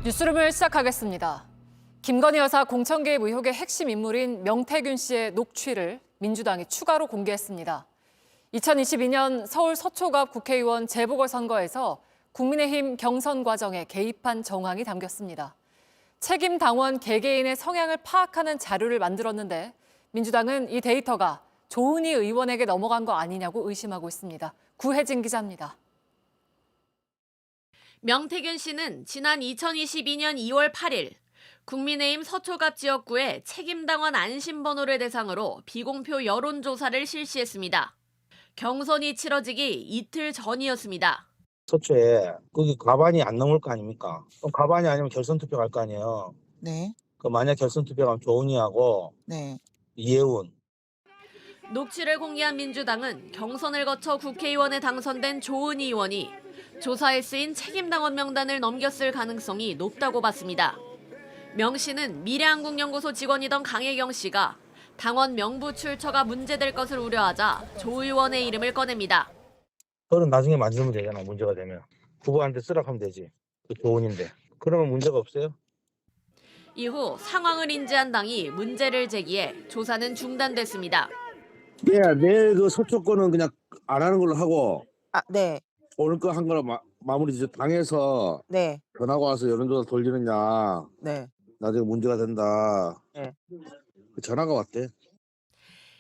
뉴스룸을 시작하겠습니다. 김건희 여사 공천 개입 의혹의 핵심 인물인 명태균 씨의 녹취를 민주당이 추가로 공개했습니다. 2022년 서울 서초갑 국회의원 재보궐선거에서 국민의힘 경선 과정에 개입한 정황이 담겼습니다. 책임 당원 개개인의 성향을 파악하는 자료를 만들었는데 민주당은 이 데이터가 조은희 의원에게 넘어간 거 아니냐고 의심하고 있습니다. 구혜진 기자입니다. 명태균 씨는 지난 2022년 2월 8일 국민의힘 서초갑 지역구의 책임당원 안심번호를 대상으로 비공표 여론조사를 실시했습니다. 경선이 치러지기 이틀 전이었습니다. 서초에 거기 과반이 안 넘을 거 아닙니까? 그럼 과반이 아니면 결선 투표 갈 거 아니에요. 네, 그 만약 결선 투표 가면 조은희하고 네. 이혜훈. 녹취를 공개한 민주당은 경선을 거쳐 국회의원에 당선된 조은희 의원이 조사에 쓰인 책임당원 명단을 넘겼을 가능성이 높다고 봤습니다. 명 씨는 미래한국연구소 직원이던 강혜경 씨가 당원 명부 출처가 문제될 것을 우려하자 조 의원의 이름을 꺼냅니다. 그건 나중에 만들면 되잖아. 문제가 되면 후보한테 쓰라고 하면 되지. 그 조은인데 그러면 문제가 없어요? 이후 상황을 인지한 당이 문제를 제기해 조사는 중단됐습니다. 예, 내일 그 서초 거는 그냥 안 하는 걸로 하고 아, 네, 오늘 거 한 거로 마무리 이제 당에서 네, 전화가 와서 여론조사 돌리느냐 네. 나중에 문제가 된다. 네. 그 전화가 왔대.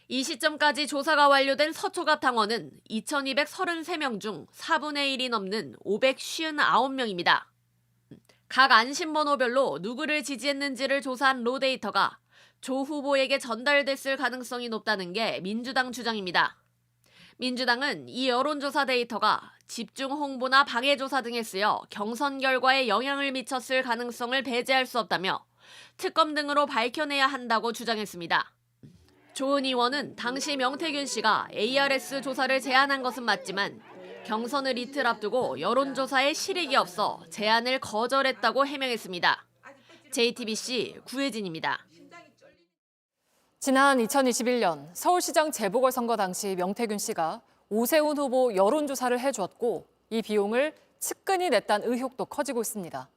이 시점까지 조사가 완료된 서초갑 당원은 2,233명 중 4분의 1이 넘는 559명입니다. 각 안심번호별로 누구를 지지했는지를 조사한 로 데이터가 조 후보에게 전달됐을 가능성이 높다는 게 민주당 주장입니다. 민주당은 이 여론조사 데이터가 집중 홍보나 방해조사 등에 쓰여 경선 결과에 영향을 미쳤을 가능성을 배제할 수 없다며 특검 등으로 밝혀내야 한다고 주장했습니다. 조은희 의원은 당시 명태균 씨가 ARS 조사를 제안한 것은 맞지만 경선을 이틀 앞두고 여론조사에 실익이 없어 제안을 거절했다고 해명했습니다. JTBC 구혜진입니다. 지난 2021년 서울시장 재보궐선거 당시 명태균 씨가 오세훈 후보 여론조사를 해줬고 이 비용을 측근이 냈다는 의혹도 커지고 있습니다.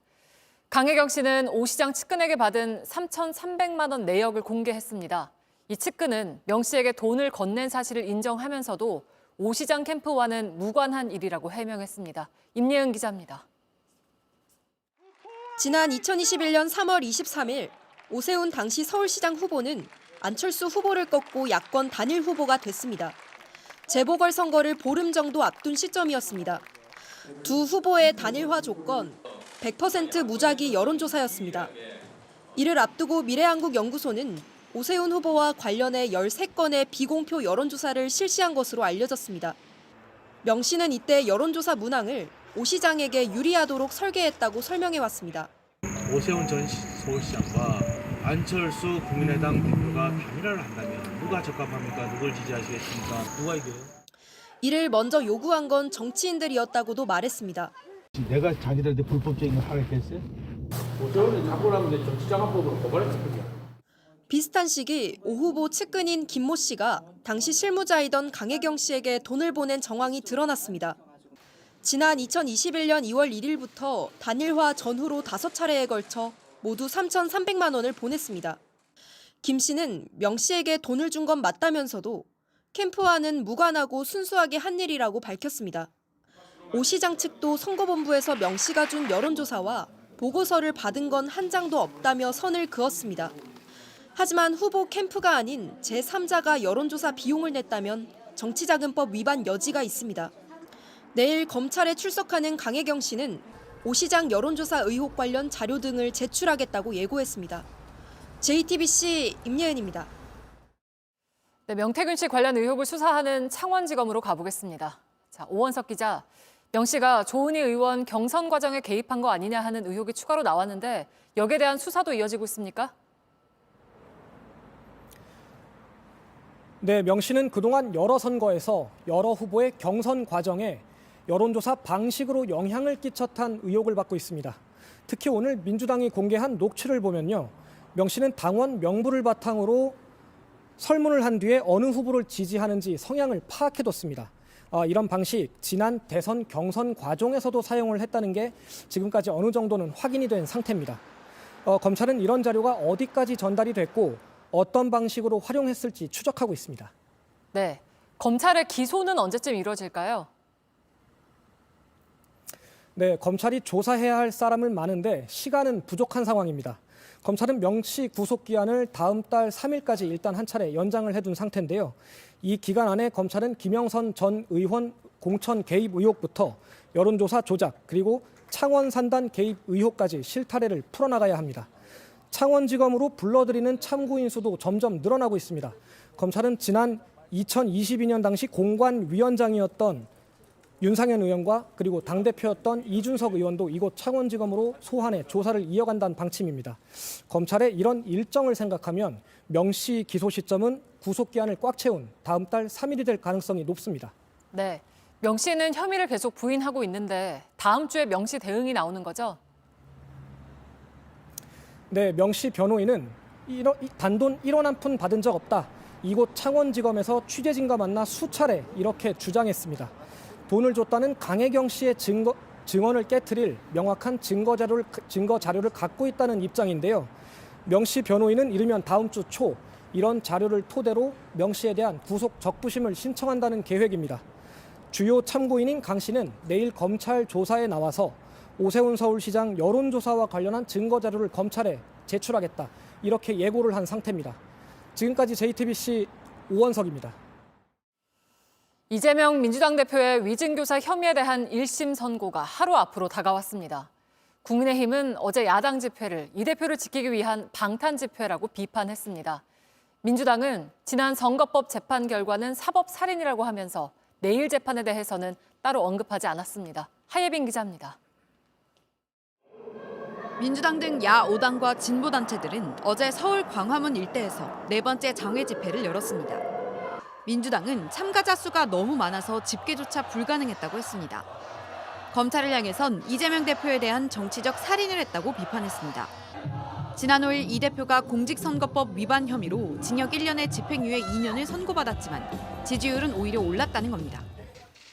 강혜경 씨는 오 시장 측근에게 받은 3,300만 원 내역을 공개했습니다. 이 측근은 명 씨에게 돈을 건넨 사실을 인정하면서도 오 시장 캠프와는 무관한 일이라고 해명했습니다. 임예은 기자입니다. 지난 2021년 3월 23일 오세훈 당시 서울시장 후보는 안철수 후보를 꺾고 야권 단일 후보가 됐습니다. 재보궐선거를 보름 정도 앞둔 시점이었습니다. 두 후보의 단일화 조건 100% 무작위 여론조사였습니다. 이를 앞두고 미래한국연구소는 오세훈 후보와 관련해 13건의 비공표 여론조사를 실시한 것으로 알려졌습니다. 명 씨는 이때 여론조사 문항을 오 시장에게 유리하도록 설계했다고 설명해왔습니다. 오세훈 전 서울시장과 안철수 국민의당 대표가 단일화를 한다면 누가 적합합니까? 누굴 지지하시겠습니까? 누가 이겨요? 이를 먼저 요구한 건 정치인들이었다고도 말했습니다. 내가 자기들한테 불법적인 걸 하라 했어요? 오세훈이 자꾸 하면 정치자금법으로 고발했을 거야. 비슷한 시기 오 후보 측근인 김모 씨가 당시 실무자이던 강혜경 씨에게 돈을 보낸 정황이 드러났습니다. 지난 2021년 2월 1일부터 단일화 전후로 5차례에 걸쳐 모두 3,300만 원을 보냈습니다. 김 씨는 명 씨에게 돈을 준 건 맞다면서도 캠프와는 무관하고 순수하게 한 일이라고 밝혔습니다. 오 시장 측도 선거본부에서 명 씨가 준 여론조사와 보고서를 받은 건 한 장도 없다며 선을 그었습니다. 하지만 후보 캠프가 아닌 제3자가 여론조사 비용을 냈다면 정치자금법 위반 여지가 있습니다. 내일 검찰에 출석하는 강혜경 씨는 오 시장 여론조사 의혹 관련 자료 등을 제출하겠다고 예고했습니다. JTBC 임예은입니다. 네, 명태균 씨 관련 의혹을 수사하는 창원지검으로 가보겠습니다. 자, 오원석 기자, 명 씨가 조은희 의원 경선 과정에 개입한 거 아니냐 하는 의혹이 추가로 나왔는데 여기에 대한 수사도 이어지고 있습니까? 네, 명 씨는 그동안 여러 선거에서 여러 후보의 경선 과정에 여론조사 방식으로 영향을 끼쳤다는 의혹을 받고 있습니다. 특히 오늘 민주당이 공개한 녹취를 보면요. 명 씨는 당원 명부를 바탕으로 설문을 한 뒤에 어느 후보를 지지하는지 성향을 파악해뒀습니다. 이런 방식 지난 대선 경선 과정에서도 사용을 했다는 게 지금까지 어느 정도는 확인이 된 상태입니다. 검찰은 이런 자료가 어디까지 전달이 됐고 어떤 방식으로 활용했을지 추적하고 있습니다. 네, 검찰의 기소는 언제쯤 이루어질까요? 네, 검찰이 조사해야 할 사람은 많은데 시간은 부족한 상황입니다. 검찰은 명시 구속 기한을 다음 달 3일까지 일단 한 차례 연장을 해둔 상태인데요. 이 기간 안에 검찰은 김영선 전 의원 공천 개입 의혹부터 여론조사 조작 그리고 창원 산단 개입 의혹까지 실타래를 풀어나가야 합니다. 창원지검으로 불러들이는 참고인 수도 점점 늘어나고 있습니다. 검찰은 지난 2022년 당시 공관위원장이었던 윤상현 의원과 그리고 당대표였던 이준석 의원도 이곳 창원지검으로 소환해 조사를 이어간다는 방침입니다. 검찰의 이런 일정을 생각하면 명시 기소 시점은 구속기한을 꽉 채운 다음 달 3일이 될 가능성이 높습니다. 네, 명 씨는 혐의를 계속 부인하고 있는데 다음 주에 명 씨 대응이 나오는 거죠? 네, 명 씨 변호인은 단돈 1원 한 푼 받은 적 없다. 이곳 창원지검에서 취재진과 만나 수차례 이렇게 주장했습니다. 돈을 줬다는 강혜경 씨의 증언을 깨트릴 명확한 증거 자료를 갖고 있다는 입장인데요. 명 씨 변호인은 이르면 다음 주 초 이런 자료를 토대로 명 씨에 대한 구속 적부심을 신청한다는 계획입니다. 주요 참고인인 강 씨는 내일 검찰 조사에 나와서 오세훈 서울시장 여론조사와 관련한 증거 자료를 검찰에 제출하겠다. 이렇게 예고를 한 상태입니다. 지금까지 JTBC 오원석입니다. 이재명 민주당 대표의 위증교사 혐의에 대한 1심 선고가 하루 앞으로 다가왔습니다. 국민의힘은 어제 야당 집회를 이 대표를 지키기 위한 방탄 집회라고 비판했습니다. 민주당은 지난 선거법 재판 결과는 사법살인이라고 하면서 내일 재판에 대해서는 따로 언급하지 않았습니다. 하예빈 기자입니다. 민주당 등 야5당과 진보단체들은 어제 서울 광화문 일대에서 네 번째 장외 집회를 열었습니다. 민주당은 참가자 수가 너무 많아서 집계조차 불가능했다고 했습니다. 검찰을 향해선 이재명 대표에 대한 정치적 살인을 했다고 비판했습니다. 지난 5일 이 대표가 공직선거법 위반 혐의로 징역 1년에 집행유예 2년을 선고받았지만 지지율은 오히려 올랐다는 겁니다.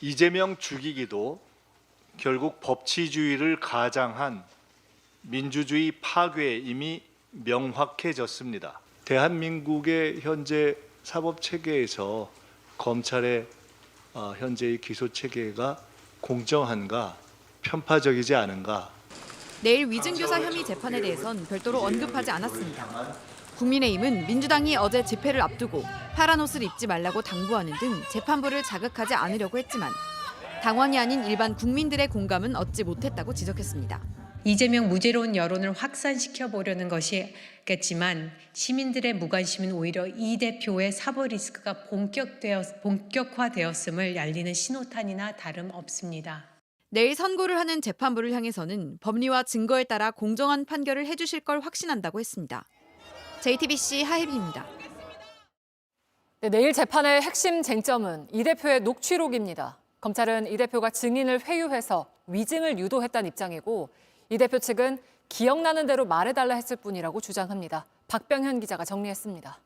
이재명 죽이기도 결국 법치주의를 가장한 민주주의 파괴에 이미 명확해졌습니다. 대한민국의 현재 사법체계에서 검찰의 현재의 기소체계가 공정한가, 편파적이지 않은가. 내일 위증교사 혐의 재판에 대해선 별도로 언급하지 않았습니다. 국민의힘은 민주당이 어제 집회를 앞두고 파란 옷을 입지 말라고 당부하는 등 재판부를 자극하지 않으려고 했지만 당원이 아닌 일반 국민들의 공감은 얻지 못했다고 지적했습니다. 이재명 무죄로운 여론을 확산시켜 보려는 것이겠지만 시민들의 무관심은 오히려 이 대표의 사법 리스크가 본격화되었음을 알리는 신호탄이나 다름없습니다. 내일 선고를 하는 재판부를 향해서는 법리와 증거에 따라 공정한 판결을 해주실 걸 확신한다고 했습니다. JTBC 하혜빈입니다. 네, 내일 재판의 핵심 쟁점은 이 대표의 녹취록입니다. 검찰은 이 대표가 증인을 회유해서 위증을 유도했다는 입장이고 이 대표 측은 기억나는 대로 말해달라 했을 뿐이라고 주장합니다. 박병현 기자가 정리했습니다.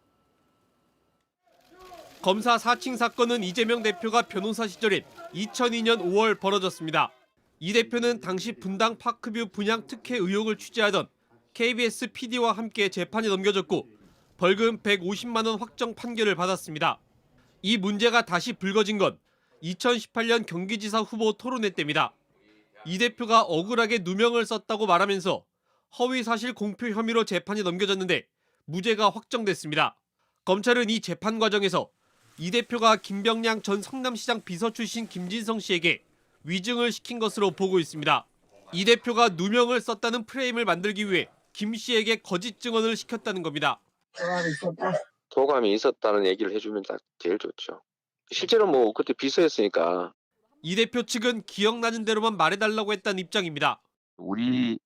검사 사칭 사건은 이재명 대표가 변호사 시절인 2002년 5월 벌어졌습니다. 이 대표는 당시 분당 파크뷰 분양 특혜 의혹을 취재하던 KBS PD와 함께 재판에 넘겨졌고 벌금 150만 원 확정 판결을 받았습니다. 이 문제가 다시 불거진 건 2018년 경기지사 후보 토론회 때입니다. 이 대표가 억울하게 누명을 썼다고 말하면서 허위사실 공표 혐의로 재판에 넘겨졌는데 무죄가 확정됐습니다. 검찰은 이 재판 과정에서 이 대표가 김병량 전 성남시장 비서 출신 김진성 씨에게 위증을 시킨 것으로 보고 있습니다. 이 대표가 누명을 썼다는 프레임을 만들기 위해 김 씨에게 거짓 증언을 시켰다는 겁니다. 도감이 있었다는 얘기를 해주면 제일 좋죠. 실제로 뭐 그때 비서였으니까. 이 대표 측은 기억나는 대로만 말해달라고 했다는 입장입니다. 우리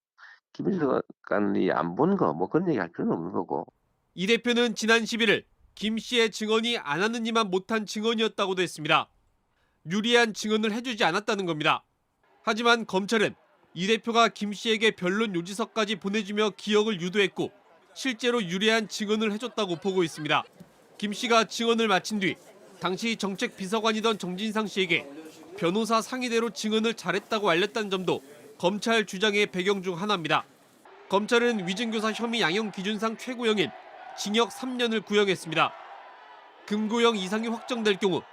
김일성이 안 본 거 뭐 그런 얘기 할 필요는 없는 거고. 이 대표는 지난 11일 김 씨의 증언이 안 하느니만 못한 증언이었다고도 했습니다. 유리한 증언을 해주지 않았다는 겁니다. 하지만 검찰은 이 대표가 김 씨에게 변론 요지서까지 보내주며 기억을 유도했고 실제로 유리한 증언을 해줬다고 보고 있습니다. 김 씨가 증언을 마친 뒤 당시 정책비서관이던 정진상 씨에게 변호사 상의대로 증언을 잘했다고 알렸다는 점도 검찰 주장의 배경 중 하나입니다. 검찰은 위증교사 혐의 양형 기준상 최고형인 징역 3년을 구형했습니다. 금고형 이상이 확정될 경우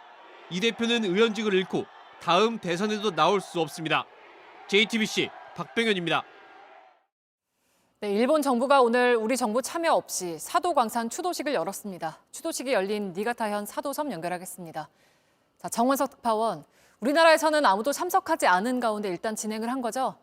이 대표는 의원직을 잃고 다음 대선에도 나올 수 없습니다. JTBC 박병현입니다. 네, 일본 정부가 오늘 우리 정부 참여 없이 사도광산 추도식을 열었습니다. 추도식이 열린 니가타현 사도섬 연결하겠습니다. 자, 정원석 특파원, 우리나라에서는 아무도 참석하지 않은 가운데 일단 진행을 한 거죠?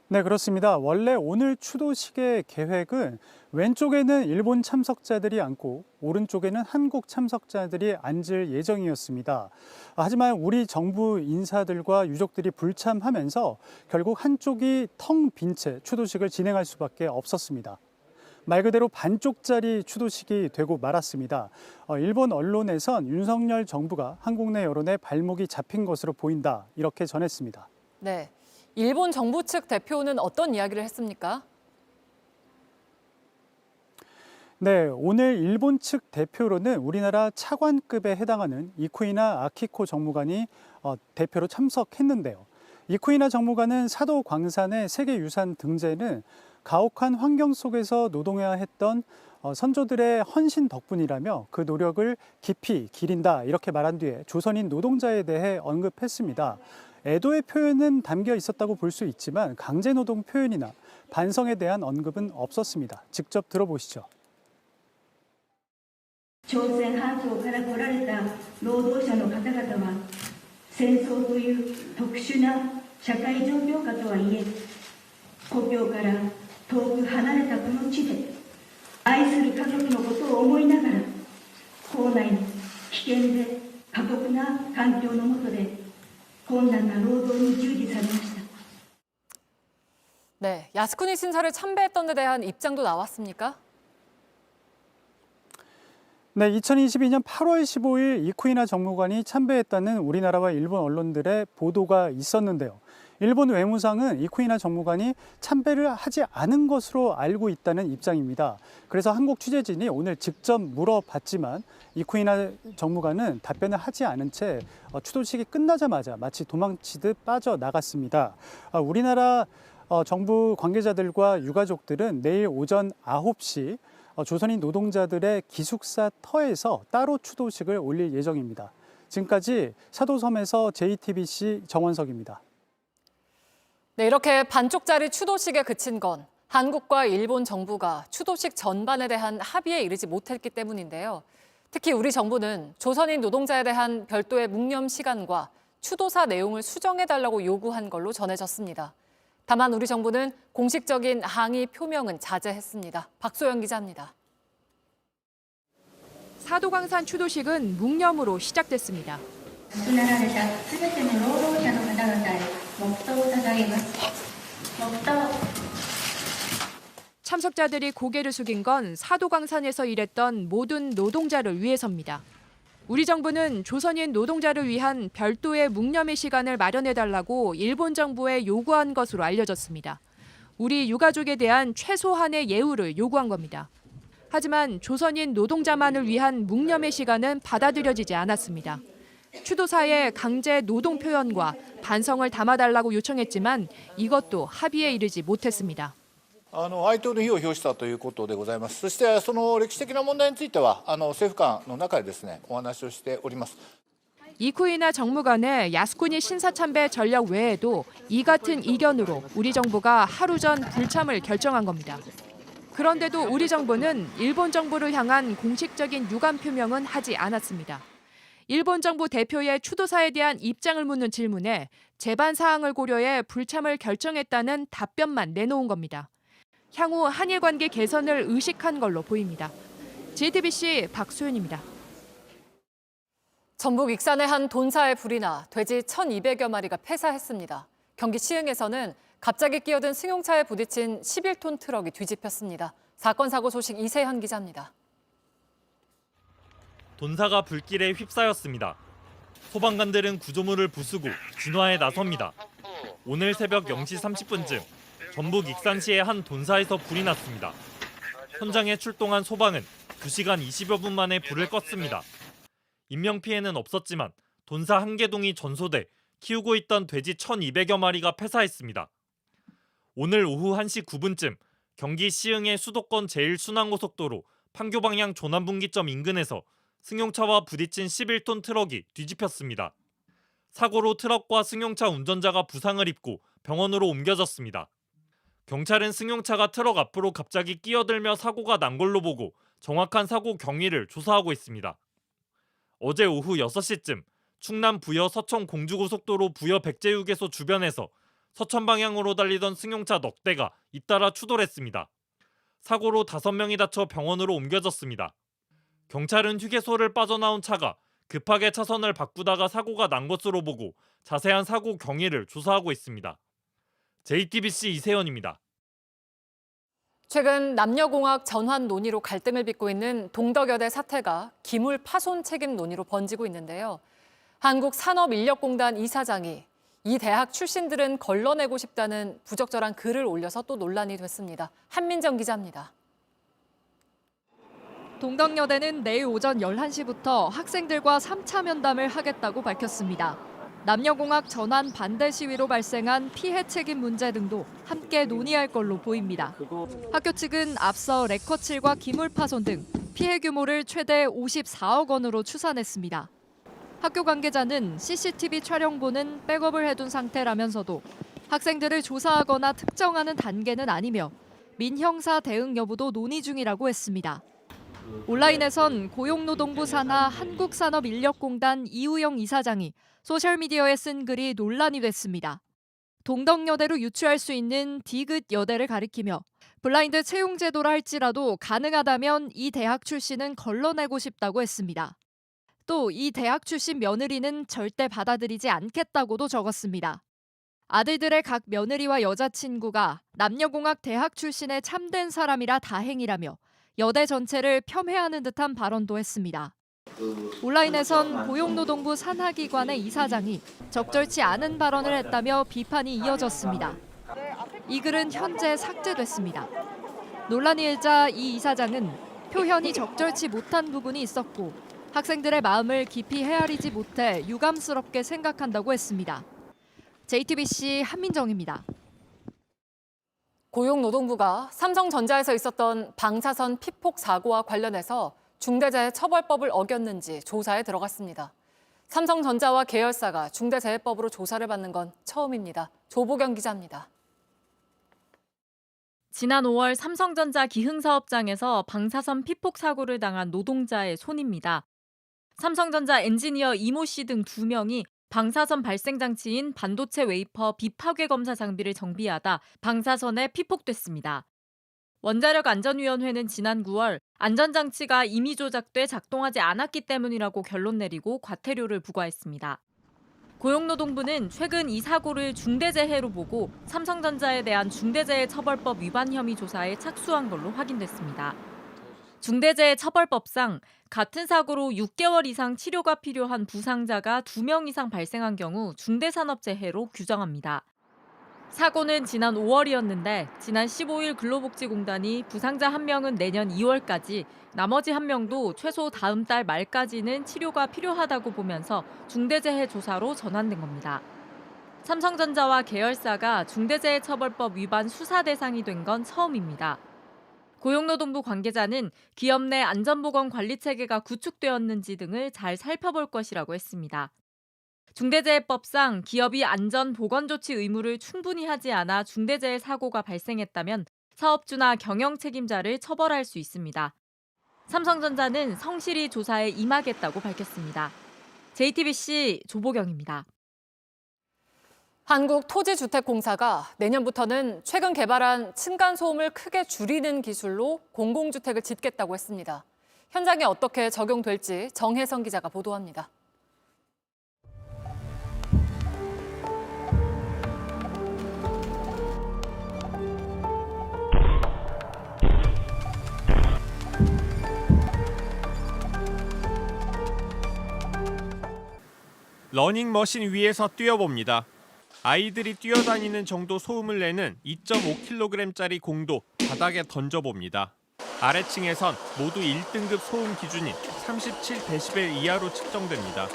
네, 그렇습니다. 원래 오늘 추도식의 계획은 왼쪽에는 일본 참석자들이 앉고 오른쪽에는 한국 참석자들이 앉을 예정이었습니다. 하지만 우리 정부 인사들과 유족들이 불참하면서 결국 한쪽이 텅 빈 채 추도식을 진행할 수밖에 없었습니다. 말 그대로 반쪽짜리 추도식이 되고 말았습니다. 일본 언론에선 윤석열 정부가 한국 내 여론에 발목이 잡힌 것으로 보인다, 이렇게 전했습니다. 네, 일본 정부 측 대표는 어떤 이야기를 했습니까? 네, 오늘 일본 측 대표로는 우리나라 차관급에 해당하는 이쿠이나 아키코 정무관이 대표로 참석했는데요. 이쿠이나 정무관은 사도 광산의 세계유산 등재는 가혹한 환경 속에서 노동해야 했던 선조들의 헌신 덕분이라며 그 노력을 깊이 기린다, 이렇게 말한 뒤에 조선인 노동자에 대해 언급했습니다. 애도의 표현은 담겨 있었다고 볼 수 있지만 강제노동 표현이나 반성에 대한 언급은 없었습니다. 직접 들어보시죠. 朝鮮半島から来られた労働者の方々は戦争という特殊な社会状況下とはいえ故郷から遠く離れたこの地で愛する家族のことを思いながら校内の危険で過酷な環境の下で困難な労働に従事されました。 네, 야스쿠니 신사를 참배했던 데 대한 입장도 나왔습니까? 네, 2022년 8월 15일 이쿠이나 정무관이 참배했다는 우리나라와 일본 언론들의 보도가 있었는데요. 일본 외무상은 이쿠이나 정무관이 참배를 하지 않은 것으로 알고 있다는 입장입니다. 그래서 한국 취재진이 오늘 직접 물어봤지만 이쿠이나 정무관은 답변을 하지 않은 채 추도식이 끝나자마자 마치 도망치듯 빠져나갔습니다. 우리나라 정부 관계자들과 유가족들은 내일 오전 9시 조선인 노동자들의 기숙사 터에서 따로 추도식을 올릴 예정입니다. 지금까지 사도섬에서 JTBC 정원석입니다. 네, 이렇게 반쪽짜리 추도식에 그친 건 한국과 일본 정부가 추도식 전반에 대한 합의에 이르지 못했기 때문인데요. 특히 우리 정부는 조선인 노동자에 대한 별도의 묵념 시간과 추도사 내용을 수정해달라고 요구한 걸로 전해졌습니다. 다만 우리 정부는 공식적인 항의 표명은 자제했습니다. 박소영 기자입니다. 사도광산 추도식은 묵념으로 시작됐습니다. 참석자들이 고개를 숙인 건 사도광산에서 일했던 모든 노동자를 위해서입니다. 우리 정부는 조선인 노동자를 위한 별도의 묵념의 시간을 마련해달라고 일본 정부에 요구한 것으로 알려졌습니다. 우리 유가족에 대한 최소한의 예우를 요구한 겁니다. 하지만 조선인 노동자만을 위한 묵념의 시간은 받아들여지지 않았습니다. 추도사의 강제 노동 표현과 반성을 담아달라고 요청했지만 이것도 합의에 이르지 못했습니다. 哀悼の日を表したということでございます。そしてその歴史的な問題については政府間の中でですね、お話をしております。 이쿠이나 정무관의 야스쿠니 신사참배 전략 외에도 이 같은 이견으로 우리 정부가 하루 전 불참을 결정한 겁니다. 그런데도 우리 정부는 일본 정부를 향한 공식적인 유감 표명은 하지 않았습니다. 일본 정부 대표의 추도사에 대한 입장을 묻는 질문에 재반 사항을 고려해 불참을 결정했다는 답변만 내놓은 겁니다. 향후 한일 관계 개선을 의식한 걸로 보입니다. JTBC 박소연입니다. 전북 익산의 한 돈사에 불이 나 돼지 1,200여 마리가 폐사했습니다. 경기 시흥에서는 갑자기 끼어든 승용차에 부딪힌 11톤 트럭이 뒤집혔습니다. 사건 사고 소식 이세현 기자입니다. 돈사가 불길에 휩싸였습니다. 소방관들은 구조물을 부수고 진화에 나섭니다. 오늘 새벽 0시 30분쯤 전북 익산시의 한 돈사에서 불이 났습니다. 현장에 출동한 소방은 2시간 20여 분 만에 불을 껐습니다. 인명피해는 없었지만 돈사 한 개동이 전소돼 키우고 있던 돼지 1,200여 마리가 폐사했습니다. 오늘 오후 1시 9분쯤 경기 시흥의 수도권 제1순환고속도로 판교 방향 조남분기점 인근에서 승용차와 부딪힌 11톤 트럭이 뒤집혔습니다. 사고로 트럭과 승용차 운전자가 부상을 입고 병원으로 옮겨졌습니다. 경찰은 승용차가 트럭 앞으로 갑자기 끼어들며 사고가 난 걸로 보고 정확한 사고 경위를 조사하고 있습니다. 어제 오후 6시쯤 충남 부여 서천 공주고속도로 부여 백제휴게소 주변에서 서천 방향으로 달리던 승용차 넉 대가 잇따라 추돌했습니다. 사고로 5명이 다쳐 병원으로 옮겨졌습니다. 경찰은 휴게소를 빠져나온 차가 급하게 차선을 바꾸다가 사고가 난 것으로 보고 자세한 사고 경위를 조사하고 있습니다. JTBC 이세연입니다. 최근 남녀공학 전환 논의로 갈등을 빚고 있는 동덕여대 사태가 기물 파손 책임 논의로 번지고 있는데요. 한국산업인력공단 이사장이 이 대학 출신들은 걸러내고 싶다는 부적절한 글을 올려서 또 논란이 됐습니다. 한민정 기자입니다. 동덕여대는 내일 오전 11시부터 학생들과 3차 면담을 하겠다고 밝혔습니다. 남녀공학 전환 반대 시위로 발생한 피해 책임 문제 등도 함께 논의할 걸로 보입니다. 학교 측은 앞서 레커칠과 기물 파손 등 피해 규모를 최대 54억 원으로 추산했습니다. 학교 관계자는 CCTV 촬영본은 백업을 해둔 상태라면서도 학생들을 조사하거나 특정하는 단계는 아니며 민형사 대응 여부도 논의 중이라고 했습니다. 온라인에선 고용노동부 산하 한국산업인력공단 이우영 이사장이 소셜미디어에 쓴 글이 논란이 됐습니다. 동덕여대로 유추할 수 있는 디귿 여대를 가리키며 블라인드 채용 제도라 할지라도 가능하다면 이 대학 출신은 걸러내고 싶다고 했습니다. 또 이 대학 출신 며느리는 절대 받아들이지 않겠다고도 적었습니다. 아들들의 각 며느리와 여자친구가 남녀공학 대학 출신의 참된 사람이라 다행이라며 여대 전체를 폄훼하는 듯한 발언도 했습니다. 온라인에선 고용노동부 산하기관의 이사장이 적절치 않은 발언을 했다며 비판이 이어졌습니다. 이 글은 현재 삭제됐습니다. 논란이 일자 이 이사장은 표현이 적절치 못한 부분이 있었고 학생들의 마음을 깊이 헤아리지 못해 유감스럽게 생각한다고 했습니다. JTBC 한민정입니다. 고용노동부가 삼성전자에서 있었던 방사선 피폭 사고와 관련해서 중대재해처벌법을 어겼는지 조사에 들어갔습니다. 삼성전자와 계열사가 중대재해법으로 조사를 받는 건 처음입니다. 조보경 기자입니다. 지난 5월 삼성전자 기흥사업장에서 방사선 피폭 사고를 당한 노동자의 손입니다. 삼성전자 엔지니어 이모 씨 등 2명이 방사선 발생 장치인 반도체 웨이퍼 비파괴 검사 장비를 정비하다 방사선에 피폭됐습니다. 원자력안전위원회는 지난 9월 안전장치가 임의 조작돼 작동하지 않았기 때문이라고 결론 내리고 과태료를 부과했습니다. 고용노동부는 최근 이 사고를 중대재해로 보고 삼성전자에 대한 중대재해처벌법 위반 혐의 조사에 착수한 걸로 확인됐습니다. 중대재해처벌법상 같은 사고로 6개월 이상 치료가 필요한 부상자가 2명 이상 발생한 경우 중대산업재해로 규정합니다. 사고는 지난 5월이었는데 지난 15일 근로복지공단이 부상자 1명은 내년 2월까지 나머지 1명도 최소 다음 달 말까지는 치료가 필요하다고 보면서 중대재해 조사로 전환된 겁니다. 삼성전자와 계열사가 중대재해처벌법 위반 수사 대상이 된 건 처음입니다. 고용노동부 관계자는 기업 내 안전보건 관리 체계가 구축되었는지 등을 잘 살펴볼 것이라고 했습니다. 중대재해법상 기업이 안전보건조치 의무를 충분히 하지 않아 중대재해 사고가 발생했다면 사업주나 경영 책임자를 처벌할 수 있습니다. 삼성전자는 성실히 조사에 임하겠다고 밝혔습니다. JTBC 조보경입니다. 한국토지주택공사가 내년부터는 최근 개발한 층간소음을 크게 줄이는 기술로 공공주택을 짓겠다고 했습니다. 현장에 어떻게 적용될지 정혜성 기자가 보도합니다. 러닝머신 위에서 뛰어봅니다. 아이들이 뛰어다니는 정도 소음을 내는 2.5kg짜리 공도 바닥에 던져봅니다. 아래층에선 모두 1등급 소음 기준인 37데시벨 이하로 측정됩니다.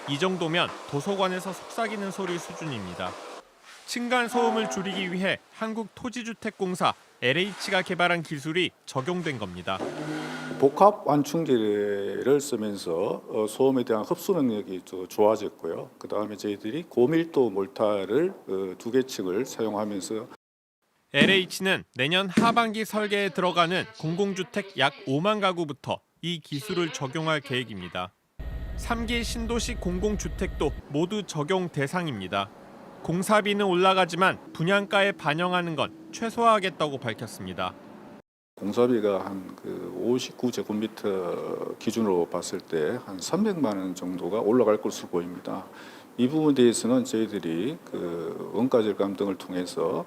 이 정도면 도서관에서 속삭이는 소리 수준입니다. 층간 소음을 줄이기 위해 한국토지주택공사 LH가 개발한 기술이 적용된 겁니다. 복합 완충제를 쓰면서 소음에 대한 흡수 능력이 좋아졌고요. 그다음에 저희들이 고밀도 몰타를 2개 층을 사용하면서 LH는 내년 하반기 설계에 들어가는 공공주택 약 5만 가구부터 이 기술을 적용할 계획입니다. 3기 신도시 공공주택도 모두 적용 대상입니다. 공사비는 올라가지만 분양가에 반영하는 건 최소화하겠다고 밝혔습니다. 공사비가 한 59제곱미터 기준으로 봤을 때 한 300만 원 정도가 올라갈 것으로 보입니다. 이 부분에 대해서는 저희들이 원가절감 등을 통해서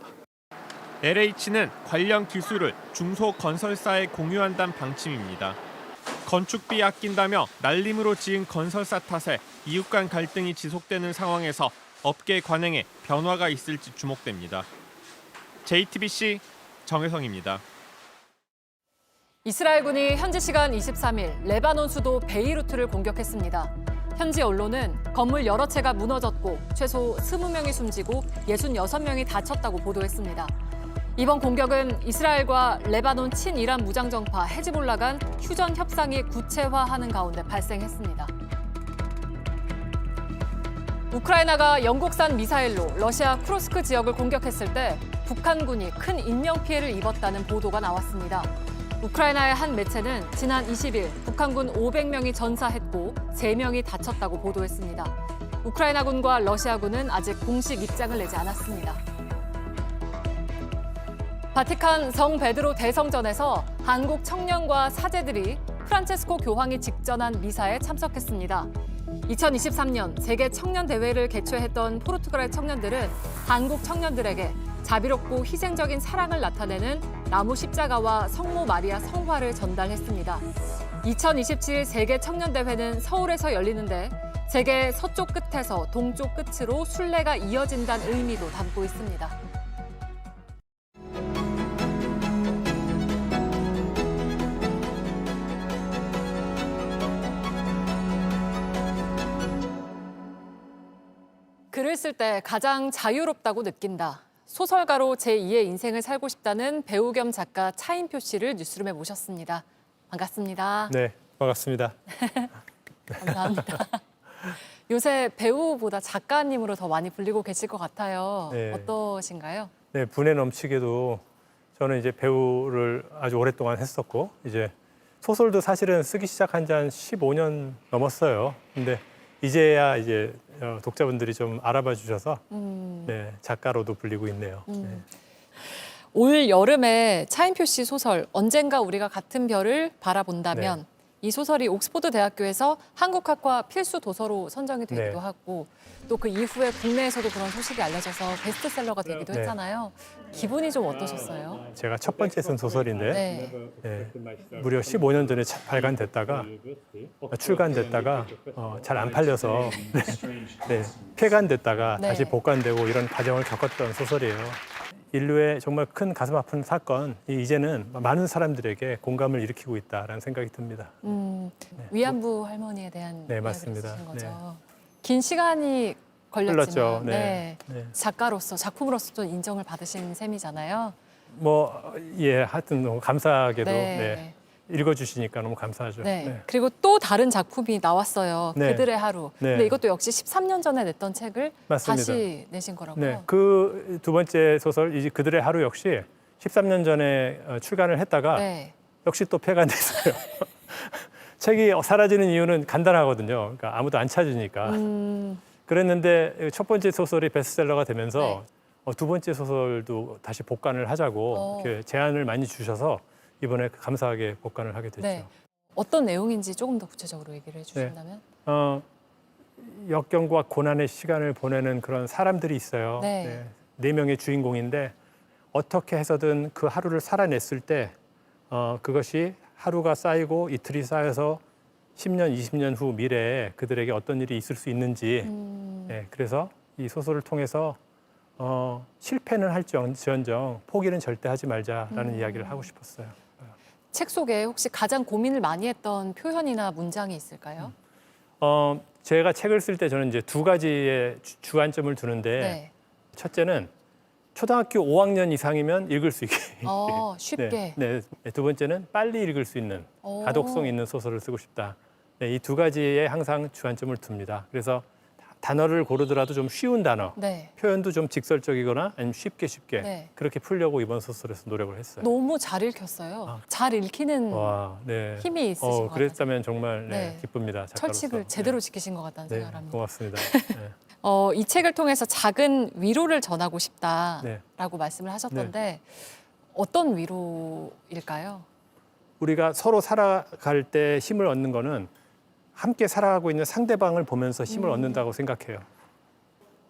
LH는 관련 기술을 중소건설사에 공유한다는 방침입니다. 건축비 아낀다며 날림으로 지은 건설사 탓에 이웃 간 갈등이 지속되는 상황에서 업계 관행에 변화가 있을지 주목됩니다. JTBC 정혜성입니다. 이스라엘군이 현지 시간 23일 레바논 수도 베이루트를 공격했습니다. 현지 언론은 건물 여러 채가 무너졌고 최소 20명이 숨지고 66명이 다쳤다고 보도했습니다. 이번 공격은 이스라엘과 레바논 친이란 무장정파 헤즈볼라 간 휴전 협상이 구체화하는 가운데 발생했습니다. 우크라이나가 영국산 미사일로 러시아 쿠르스크 지역을 공격했을 때 북한군이 큰 인명피해를 입었다는 보도가 나왔습니다. 우크라이나의 한 매체는 지난 20일 북한군 500명이 전사했고 3명이 다쳤다고 보도했습니다. 우크라이나군과 러시아군은 아직 공식 입장을 내지 않았습니다. 바티칸 성 베드로 대성전에서 한국 청년과 사제들이 프란체스코 교황이 직전한 미사에 참석했습니다. 2023년 세계 청년 대회를 개최했던 포르투갈의 청년들은 한국 청년들에게 자비롭고 희생적인 사랑을 나타내는 나무 십자가와 성모 마리아 성화를 전달했습니다. 2027 세계 청년 대회는 서울에서 열리는데 세계 서쪽 끝에서 동쪽 끝으로 순례가 이어진다는 의미도 담고 있습니다. 글을 쓸 때 가장 자유롭다고 느낀다. 소설가로 제2의 인생을 살고 싶다는 배우 겸 작가 차인표 씨를 뉴스룸에 모셨습니다. 반갑습니다. 네, 반갑습니다. 감사합니다. 요새 배우보다 작가님으로 더 많이 불리고 계실 것 같아요. 네. 어떠신가요? 네, 분에 넘치게도 저는 이제 배우를 아주 오랫동안 했었고 이제 소설도 사실은 쓰기 시작한 지 한 15년 넘었어요. 근데 이제야 이제 독자분들이 좀 알아봐 주셔서 네, 작가로도 불리고 있네요. 네. 올 여름에 차인표 씨 소설 언젠가 우리가 같은 별을 바라본다면 네. 이 소설이 옥스퍼드 대학교에서 한국학과 필수 도서로 선정이 되기도 네. 하고 또 그 이후에 국내에서도 그런 소식이 알려져서 베스트셀러가 되기도 네. 했잖아요. 기분이 좀 어떠셨어요? 제가 첫 번째 쓴 소설인데 네. 네, 무려 15년 전에 발간됐다가 출간됐다가 잘 안 팔려서 네, 폐간됐다가 네. 다시 복간되고 이런 과정을 겪었던 소설이에요. 인류의 정말 큰 가슴 아픈 사건이 이제는 많은 사람들에게 공감을 일으키고 있다라는 생각이 듭니다. 위안부 할머니에 대한 네, 이야기를 맞습니다. 쓰신 거죠. 네. 긴 시간이 걸렸지만 흘렀죠. 네. 네. 네. 작가로서 작품으로서 좀 인정을 받으신 셈이잖아요. 예, 하여튼 너무 감사하게도 네. 네, 읽어주시니까 너무 감사하죠. 네. 네. 그리고 또 다른 작품이 나왔어요. 네. 그들의 하루. 네. 근데 이것도 역시 13년 전에 냈던 책을 맞습니다. 다시 내신 거라고요? 네, 그 두 번째 소설 이제 그들의 하루 역시 13년 전에 출간을 했다가 네. 역시 또 폐간됐어요. 책이 사라지는 이유는 간단하거든요. 그러니까 아무도 안 찾으니까. 그랬는데 첫 번째 소설이 베스트셀러가 되면서 두 번째 소설도 다시 복간을 하자고 이렇게 제안을 많이 주셔서 이번에 감사하게 복간을 하게 됐죠. 네. 어떤 내용인지 조금 더 구체적으로 얘기를 해주신다면? 역경과 고난의 시간을 보내는 그런 사람들이 있어요. 네. 네 명의 주인공인데 어떻게 해서든 그 하루를 살아냈을 때 그것이 하루가 쌓이고 이틀이 쌓여서 10년, 20년 후 미래에 그들에게 어떤 일이 있을 수 있는지 네, 그래서 이 소설을 통해서 실패는 할지언정 포기는 절대 하지 말자라는 이야기를 하고 싶었어요. 책 속에 혹시 가장 고민을 많이 했던 표현이나 문장이 있을까요? 제가 책을 쓸 때 저는 이제 두 가지의 주안점을 두는데 네. 첫째는 초등학교 5학년 이상이면 읽을 수 있게. 쉽게. 네. 두 번째는 빨리 읽을 수 있는 가독성 있는 소설을 쓰고 싶다. 네, 이 두 가지에 항상 주안점을 둡니다. 그래서 단어를 고르더라도 좀 쉬운 단어, 네. 표현도 좀 직설적이거나 아니면 쉽게 네. 그렇게 풀려고 이번 소설에서 노력을 했어요. 너무 잘 읽혔어요. 잘 읽히는 와, 네. 힘이 있으신 것 같아요. 그랬다면 정말 네. 기쁩니다. 철칙을 작가로서. 제대로 지키신 것 같다는 네, 생각을 합니다. 고맙습니다. 네. 이 책을 통해서 작은 위로를 전하고 싶다라고 네. 말씀을 하셨던데 어떤 위로일까요? 우리가 서로 살아갈 때 힘을 얻는 거는 함께 살아가고 있는 상대방을 보면서 힘을 얻는다고 생각해요.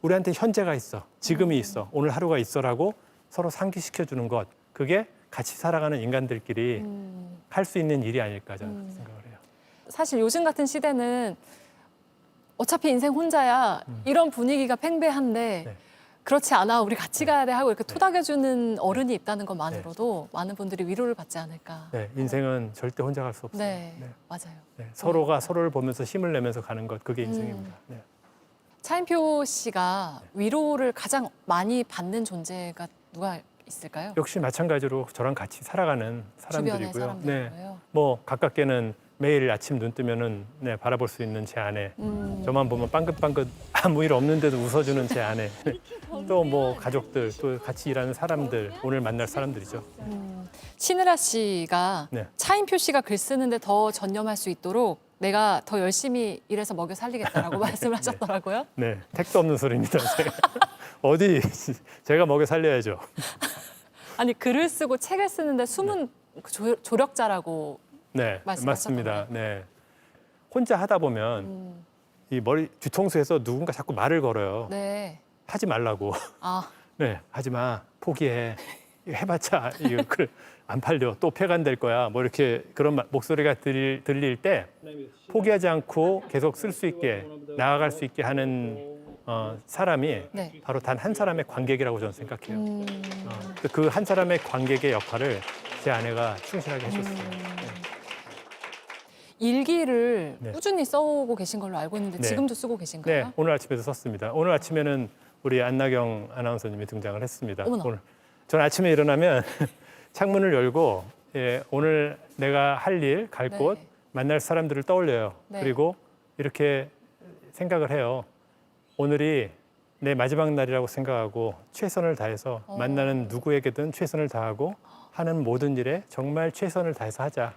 우리한테 현재가 있어, 지금이 있어, 오늘 하루가 있어라고 서로 상기시켜주는 것, 그게 같이 살아가는 인간들끼리 할 수 있는 일이 아닐까 저는 생각을 해요. 사실 요즘 같은 시대는 어차피 인생 혼자야 이런 분위기가 팽배한데 네. 그렇지 않아 우리 같이 가야 돼 하고 이렇게 토닥여주는 어른이 있다는 것만으로도 많은 분들이 위로를 받지 않을까. 네, 인생은 절대 혼자 갈 수 없어요. 네, 네. 맞아요. 네, 서로가 서로를 보면서 힘을 내면서 가는 것, 그게 인생입니다. 네. 차인표 씨가 위로를 가장 많이 받는 존재가 누가 있을까요? 역시 마찬가지로 저랑 같이 살아가는 주변의 사람들이고요. 사람들이고요. 뭐 가깝게는 매일 아침 눈 뜨면은 바라볼 수 있는 제 아내, 저만 보면 빵긋빵긋 아무 일 없는데도 웃어주는 제 아내, 또 뭐 가족들, 또 같이 일하는 사람들, 오늘 만날 사람들이죠. 신으라 씨가 네. 차인표 씨가 글 쓰는데 더 전념할 수 있도록 내가 더 열심히 일해서 먹여 살리겠다라고 말씀을 하셨더라고요. 네, 택도 없는 소리입니다. 제가. 어디 제가 먹여 살려야죠. 아니 글을 쓰고 책을 쓰는데 숨은 조력자라고 네, 말씀하셨던 맞습니다. 거예요? 네, 혼자 하다 보면 이 머리 뒤통수에서 누군가 자꾸 말을 걸어요. 네. 하지 말라고. 아, 네, 하지 마, 포기해. 이거 해봤자 이거 안 팔려. 또 폐간될 거야. 뭐 이렇게 그런 목소리가 들릴 때 포기하지 않고 계속 쓸 수 있게 나아갈 수 있게 하는 사람이 네. 바로 단 한 사람의 관객이라고 저는 생각해요. 그 한 사람의 관객의 역할을 제 아내가 충실하게 해줬어요. 네. 일기를 네. 꾸준히 써오고 계신 걸로 알고 있는데 네. 지금도 쓰고 계신가요? 네, 오늘 아침에도 썼습니다. 오늘 아침에는 우리 안나경 아나운서님이 등장을 했습니다. 어머나. 오늘 저는 아침에 일어나면 창문을 열고 오늘 내가 할 일, 갈 네. 곳, 만날 사람들을 떠올려요. 네. 그리고 이렇게 생각을 해요. 오늘이 내 마지막 날이라고 생각하고 최선을 다해서 만나는 누구에게든 최선을 다하고 하는 모든 일에 정말 최선을 다해서 하자.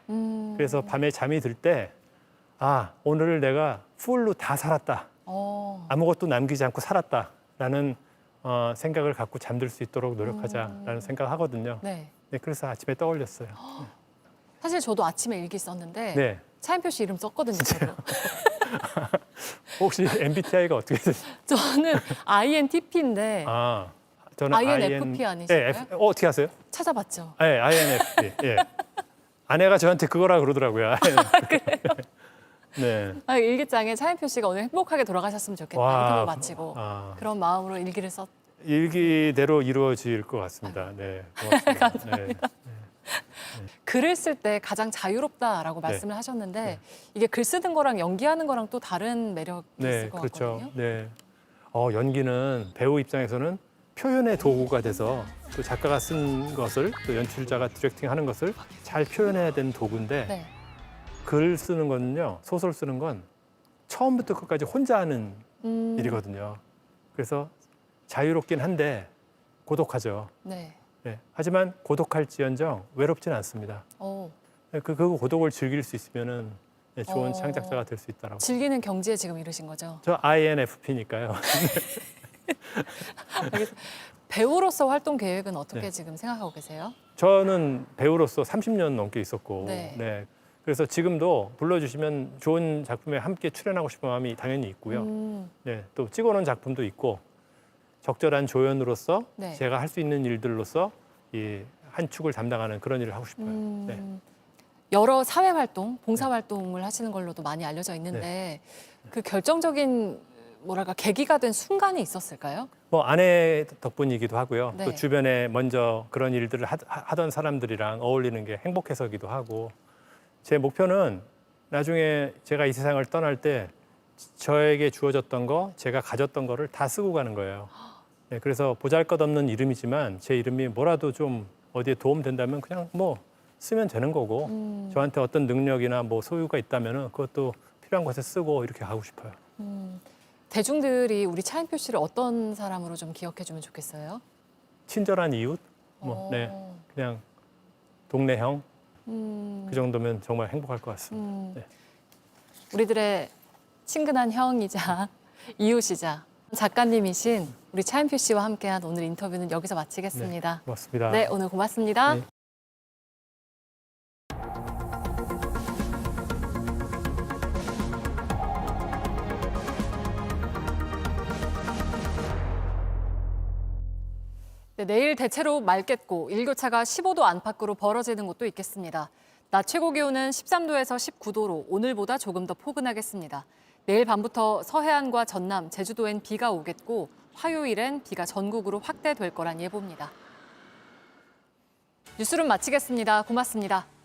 그래서 밤에 잠이 들 때 오늘을 내가 풀로 다 살았다. 아무것도 남기지 않고 살았다라는 생각을 갖고 잠들 수 있도록 노력하자라는 생각을 하거든요. 네. 네, 그래서 아침에 떠올렸어요. 사실 저도 아침에 일기 썼는데 네. 차인표 씨 이름 썼거든요. 저도. 혹시 MBTI가 어떻게 되세요? 저는 INTP인데 저는 INFP 아니실까요? 네, 어떻게 하세요? 찾아봤죠. 네, INFP. 예. 아내가 저한테 그거라 그러더라고요. 네. 일기장에 차인표 씨가 오늘 행복하게 돌아가셨으면 좋겠다. 와, 인터뷰 마치고 그런 마음으로 일기를 썼. 일기대로 이루어질 것 같습니다. 네, 고맙습니다. 감사합니다. 글을 쓸 때 가장 자유롭다라고 말씀을 하셨는데 이게 글 쓰는 거랑 연기하는 거랑 또 다른 매력이 있을 것 그렇죠. 같거든요. 네. 연기는 배우 입장에서는 표현의 도구가 돼서 또 작가가 쓴 것을 또 연출자가 디렉팅하는 것을 잘 표현해야 되는 도구인데 네. 글 쓰는 거는요, 소설 쓰는 건 처음부터 끝까지 혼자 하는 일이거든요. 그래서 자유롭긴 한데 고독하죠. 네. 네. 하지만 고독할지언정 외롭지는 않습니다. 그 고독을 즐길 수 있으면은 좋은 창작자가 될 수 있다라고. 즐기는 경지에 지금 이르신 거죠? 저 INFP니까요. 배우로서 활동 계획은 어떻게 지금 생각하고 계세요? 저는 배우로서 30년 넘게 있었고, 네. 그래서 지금도 불러주시면 좋은 작품에 함께 출연하고 싶은 마음이 당연히 있고요. 네, 또 찍어놓은 작품도 있고, 적절한 조연으로서 제가 할 수 있는 일들로서 이 한 축을 담당하는 그런 일을 하고 싶어요. 네. 여러 사회 활동, 봉사 활동을 하시는 걸로도 많이 알려져 있는데 그 결정적인 뭐랄까 계기가 된 순간이 있었을까요? 뭐 아내 덕분이기도 하고요. 네. 또 주변에 먼저 그런 일들을 하던 사람들이랑 어울리는 게 행복해서기도 하고 제 목표는 나중에 제가 이 세상을 떠날 때 저에게 주어졌던 거, 제가 가졌던 거를 다 쓰고 가는 거예요. 네, 그래서 보잘것없는 이름이지만 제 이름이 뭐라도 좀 어디에 도움 된다면 그냥 뭐 쓰면 되는 거고 저한테 어떤 능력이나 뭐 소유가 있다면 그것도 필요한 곳에 쓰고 이렇게 하고 싶어요. 대중들이 우리 차인표 씨를 어떤 사람으로 좀 기억해주면 좋겠어요? 친절한 이웃, 네, 그냥 동네 형, 그 정도면 정말 행복할 것 같습니다. 네. 우리들의 친근한 형이자 이웃이자 작가님이신 우리 차인표 씨와 함께한 오늘 인터뷰는 여기서 마치겠습니다. 네, 고맙습니다. 네, 오늘 고맙습니다. 네. 네, 내일 대체로 맑겠고 일교차가 15도 안팎으로 벌어지는 곳도 있겠습니다. 낮 최고 기온은 13도에서 19도로 오늘보다 조금 더 포근하겠습니다. 내일 밤부터 서해안과 전남, 제주도엔 비가 오겠고 화요일엔 비가 전국으로 확대될 거란 예보입니다. 뉴스룸 마치겠습니다. 고맙습니다.